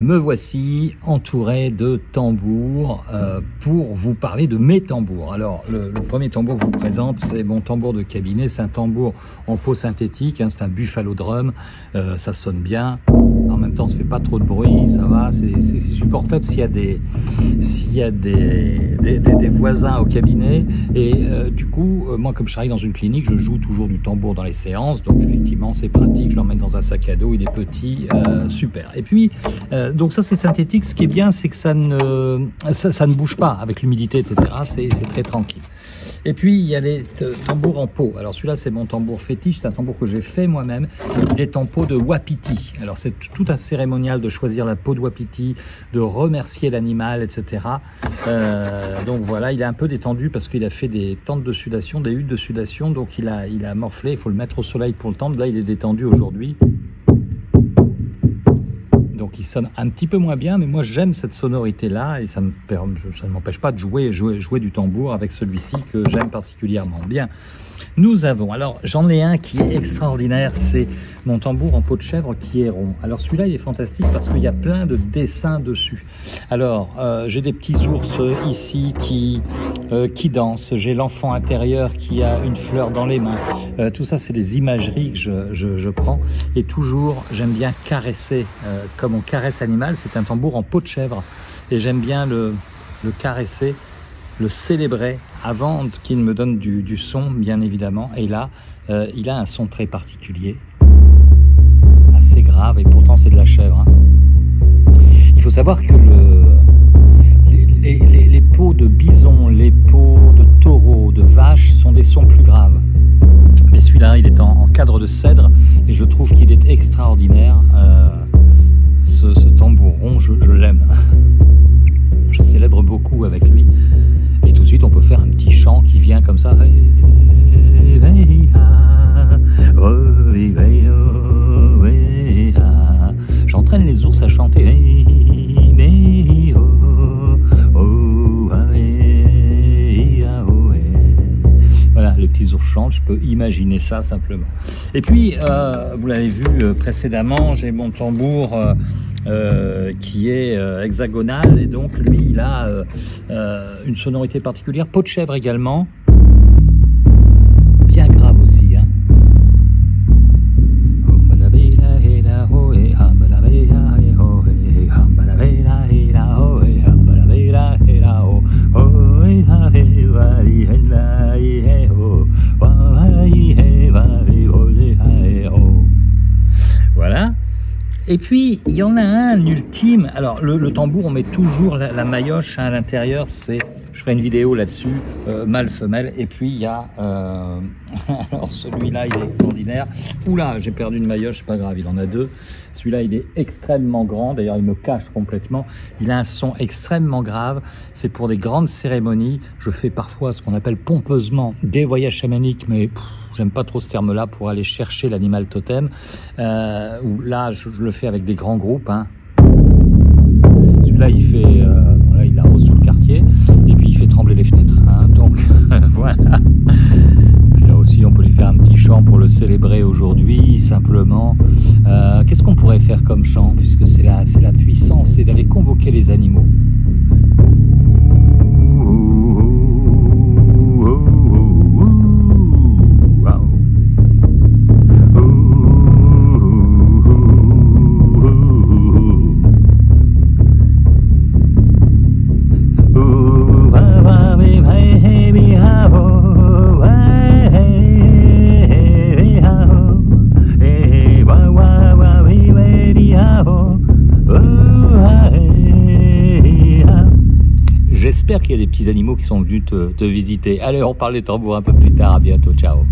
Me voici entouré de tambours pour vous parler de mes tambours. Alors, le premier tambour que je vous présente, c'est mon tambour de cabinet. C'est un tambour en peau synthétique, hein, c'est un Buffalo Drum. Ça sonne bien. En même temps, ça fait pas trop de bruit, ça va. C'est supportable s'il y a des voisins au cabinet. Et du coup, moi, comme je travaille dans une clinique, je joue toujours du tambour dans les séances. Donc, effectivement, c'est pratique. Je l'emmène dans un sac à dos. Il est petit, super. Et puis donc ça c'est synthétique, ce qui est bien c'est que ça ne bouge pas avec l'humidité, etc. C'est très tranquille. Et puis il y a les tambours en peau. Alors celui-là c'est mon tambour fétiche, c'est un tambour que j'ai fait moi-même. Il est en peau de wapiti. Alors c'est tout un cérémonial de choisir la peau de wapiti, de remercier l'animal, etc. Donc voilà, il est un peu détendu parce qu'il a fait des tentes de sudation, des huttes de sudation, donc il a morflé, il faut le mettre au soleil pour le tendre. Là il est détendu aujourd'hui. Donc il sonne un petit peu moins bien, mais moi j'aime cette sonorité-là et ça ne m'empêche pas de jouer du tambour avec celui-ci que j'aime particulièrement bien. Nous avons, alors j'en ai un qui est extraordinaire, c'est mon tambour en peau de chèvre qui est rond. Alors celui-là il est fantastique parce qu'il y a plein de dessins dessus. Alors j'ai des petits ours ici qui dansent, j'ai l'enfant intérieur qui a une fleur dans les mains. Tout ça c'est des imageries que je prends et toujours j'aime bien caresser comme on caresse l'animal. C'est un tambour en peau de chèvre et j'aime bien le caresser, le célébrer avant qu'il me donne du son, bien évidemment. Et là, il a un son très particulier, assez grave, et pourtant c'est de la chèvre. Hein. Il faut savoir que les peaux de bison, les peaux de taureau, de vache sont des sons plus graves. Mais celui-là, il est en cadre de cèdre, et je trouve qu'il est extraordinaire. Ce tambour rond, je l'aime. Je célèbre beaucoup avec lui. Et tout de suite, on peut faire un petit chant qui vient comme ça. J'entraîne les ours à chanter. Voilà, les petits ours chantent, je peux imaginer ça simplement. Et puis, vous l'avez vu précédemment, j'ai mon tambour qui est hexagonal, et donc lui il a une sonorité particulière, peau de chèvre également, bien grave aussi, hein. Voilà. Et puis, il y en a un ultime. Alors, le tambour, on met toujours la maillotche à l'intérieur. Je ferai une vidéo là-dessus, mâle-femelle. Et puis, il y a... alors, celui-là, il est extraordinaire. Oula, j'ai perdu une maillotche, c'est pas grave, il en a deux. Celui-là, il est extrêmement grand. D'ailleurs, il me cache complètement. Il a un son extrêmement grave. C'est pour des grandes cérémonies. Je fais parfois ce qu'on appelle pompeusement des voyages chamaniques, mais... j'aime pas trop ce terme-là pour aller chercher l'animal totem. Où là, je le fais avec des grands groupes. Hein. Celui-là, il fait, voilà, il arrose tout le quartier et puis il fait trembler les fenêtres. Hein. Donc voilà. Puis là aussi, on peut lui faire un petit chant pour le célébrer aujourd'hui, simplement. Qu'est-ce qu'on pourrait faire comme chant, puisque c'est la puissance, c'est d'aller convoquer les animaux. J'espère qu'il y a des petits animaux qui sont venus te visiter. Allez, on parle des tambours un peu plus tard. À bientôt. Ciao.